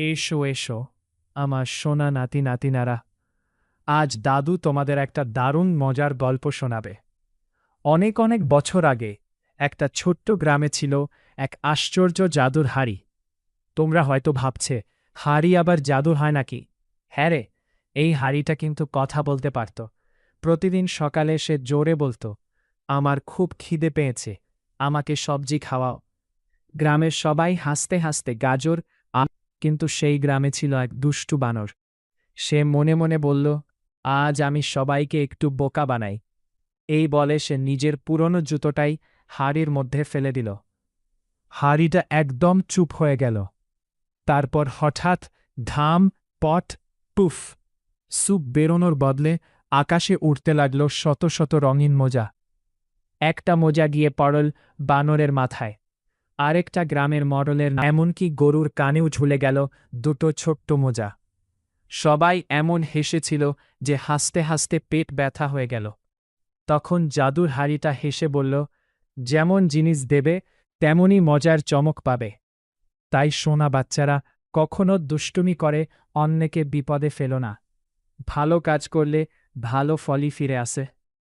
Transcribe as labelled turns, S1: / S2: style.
S1: এসো এসো আমার সোনা নাতি নাতিনারা, আজ দাদু তোমাদের একটা দারুণ মজার গল্প শোনাবে। অনেক অনেক বছর আগে একটা ছোট্ট গ্রামে ছিল এক আশ্চর্য জাদুর হাড়ি। তোমরা হয়তো ভাবছে, হাড়ি আবার জাদুর হয় নাকি? হ্যাঁ রে, এই হাড়িটা কিন্তু কথা বলতে পারত। প্রতিদিন সকালে সে জোরে বলতো, আমার খুব খিদে পেয়েছে, আমাকে সবজি খাওয়াও। গ্রামের সবাই হাসতে হাসতে গাজর কিন্তু সেই গ্রামে ছিল এক দুষ্টু বানর। সে মনে মনে বলল, আজ আমি সবাইকে একটু বোকা বানাই। এই বলে সে নিজের পুরনো জুতোটাই হাড়ির মধ্যে ফেলে দিল। হাড়িটা একদম চুপ হয়ে গেল। তারপর হঠাৎ ধাম, পট, পুফ, স্যুপ বেরোনোর বদলে আকাশে উড়তে লাগল শত শত রঙিন মোজা। একটা মোজা গিয়ে পড়ল বানরের মাথায়, আরেকটা গ্রামের মডেলের, এমনকি গরুর কানেও ঝুলে গেল দুটো ছোট্ট মোজা। সবাই এমন হেসেছিল যে হাসতে হাসতে পেট ব্যথা হয়ে গেল। তখন জাদুর হাড়িটা হেসে বলল, যেমন জিনিস দেবে তেমনই মজার চমক পাবে। তাই সোনা বাচ্চারা, কখনো দুষ্টুমি করে অন্যকে বিপদে ফেলো না। ভালো কাজ করলে ভালো ফলই ফিরে আসে।